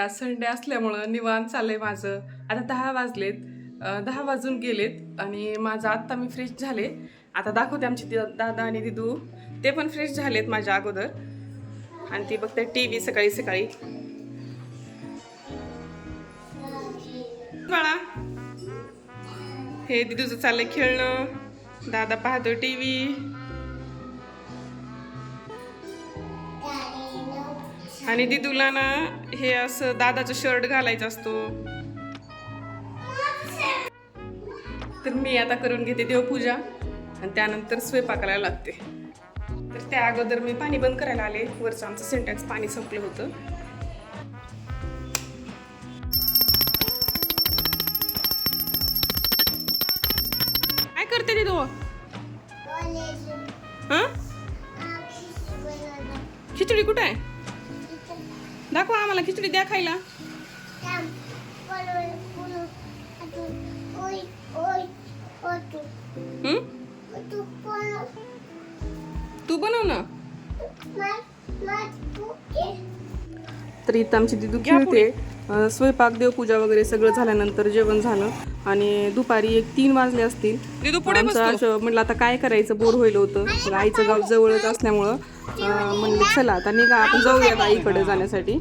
आज संडे असल्यामुळं निवांत चाललंय माझं. आता 10 वाजलेत, 10 वाजून गेलेत आणि माझं आत्ता मी फ्रेश झाले. आता दाखवते आमची दादा आणि दिदू, ते पण फ्रेश झालेत माझ्या अगोदर. आणि ती बघते TV सकाळी सकाळी. बाळा, हे दिदूचं चाललंय खेळणं, दादा पाहतो TV. आणि दिदूला ना हे असं दादाचं शर्ट घालायचं असतो. तर मी आता करून घेते देवपूजा आणि त्यानंतर स्वयंपाकाला लागते. तर त्या अगोदर मी पाणी बंद करायला आले. वरचं आमचं सिंटॅक्स पाणी संपलं होतं. काय करते दिदू? हा, खिचडी कुठे आहे? दाखवा आम्हाला, खिचडी द्या खायला. तू बनव ना. तर इथं आमची दिदू खेळते. स्वयंपाक देवपूजा वगैरे सगळं झाल्यानंतर जेवण झालं आणि दुपारी 3 वाजले असतील. म्हटलं आता काय करायचं, बोर होईल होतं. आईचं गाव जवळच असल्यामुळं म्हणले चला आता निघा, आपण जाऊयात आईकडे जाण्यासाठी.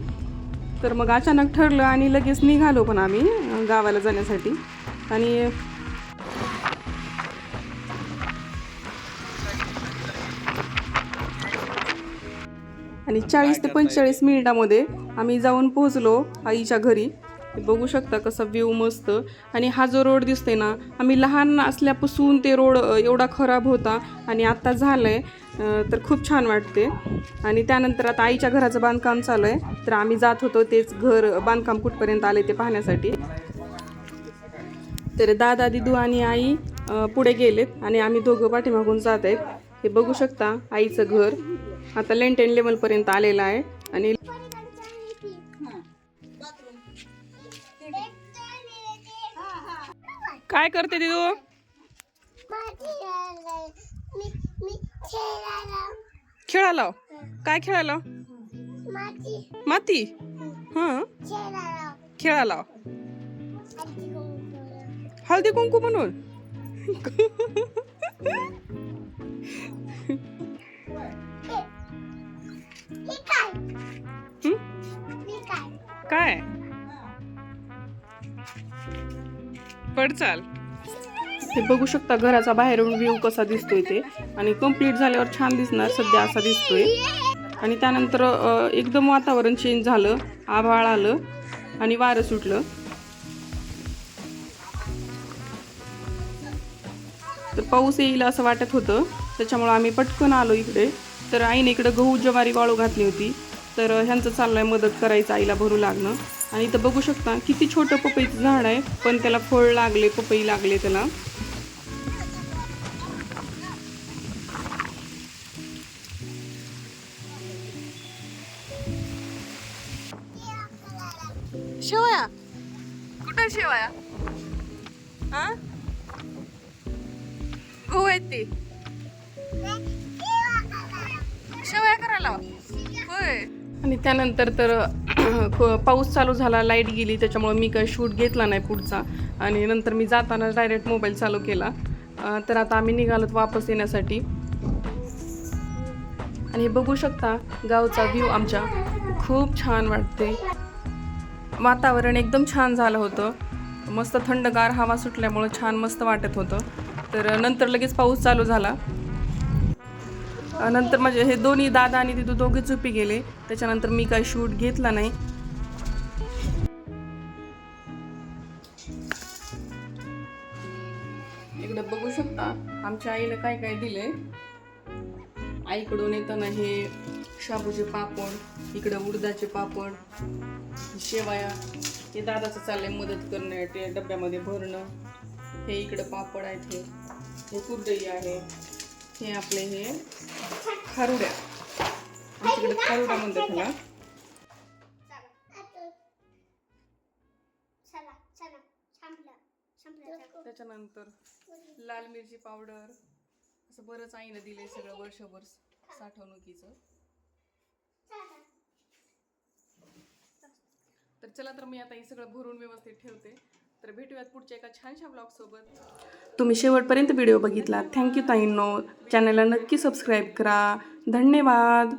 तर मग अचानक ठरलं आणि लगेच निघालो पण आम्ही गावाला जाण्यासाठी. आणि 40 ते 45 मिनिटामध्ये आम्ही जाऊन पोहोचलो आईच्या घरी. बघू शकता कसा व्ह्यू मस्त. आणि हा जो रोड दिसतोय ना, आम्ही लहान असल्यापासून ते रोड एवढा खराब होता आणि आता झालंय, तर खूप छान वाटते. आणि त्यानंतर आता आईच्या घराचं बांधकाम चालू आहे, तर आम्ही जात होतो तेच घर बांधकाम कुठपर्यंत आले ते पाहण्यासाठी. तर दादा, दिदू आणि आई पुढे गेलेत आणि आम्ही दोघं पाठीमागून जात आहेत. हे बघू शकता आईचं घर आता लेंटेन लेवलपर्यंत आलेलं आहे. आणि काय करते दिदू? खेळायला? काय खेळायला? माती. हा, खेळायला. हळदी कुंकू म्हणून. काय पडचाल. हे बघू शकता घराचा बाहेरून व्ह्यू कसा दिसतोय ते. आणि कंप्लीट झाल्यावर छान दिसणार, सध्या असा दिसतोय. आणि त्यानंतर एकदम वातावरण चेंज झालं, आभाळ आलं आणि वारं सुटलं. तर पाऊस येईल असं वाटत होतं, त्याच्यामुळं आम्ही पटकन आलो इकडे. तर आईने इकडे गहू ज्वारी वाळू घातली होती, तर ह्यांचं चाललंय मदत करायचं आईला भरू लागणं. आणि इथं बघू शकता किती छोटं पपईचं झाड आहे, पण त्याला फळ लागले, पपई लागले त्याला. शेवया कुठं? शेवया हा, गहू आहेत ते शेवया करायला होय. आणि त्यानंतर तर पाऊस चालू झाला, लाईट गेली, त्याच्यामुळे मी काही शूट घेतला नाही पुढचा. आणि नंतर मी जाताना डायरेक्ट मोबाईल चालू केला. तर आता आम्ही निघालोत वापस येण्यासाठी. आणि हे बघू शकता गावचा व्ह्यू आमच्या खूप छान वाटते. वातावरण एकदम छान झालं होतं, मस्त थंडगार हवा सुटल्यामुळं छान मस्त वाटत होतं. तर नंतर लगेच पाऊस चालू झाला. नंतर माझे हे दोन्ही दादा आणि दिदू दोघे झोपी गेले, त्याच्यानंतर मी काही शूट घेतला नाही. इकडे बघू शकता आमच्या आईला काय काय दिले. आईकडून येताना हे शाबूचे पापड, इकडे उडदाचे पापड, शेवया. हे दादाचं चाललंय मदत करणं, ते डब्यामध्ये भरणं. हे इकडे पापड आहेत, हे कुरडई आहे, हे आपले हे खारुड्या, आमच्याकडे खारुडा म्हणतात त्याला. त्याच्यानंतर लाल मिरची पावडर, असं बरंच आईनं दिलंय सगळं वर्षभर साठवणुकीचं. तर चला तर मी आता हे सगळं भरून व्यवस्थित ठेवते. तर भेटूयात पुढच्या एका छानशा ब्लॉगसोबत. तुम्ही शेवटपर्यंत व्हिडिओ बघितला, थँक्यू ताईंनो. चॅनलला नक्की सबस्क्राईब करा. धन्यवाद.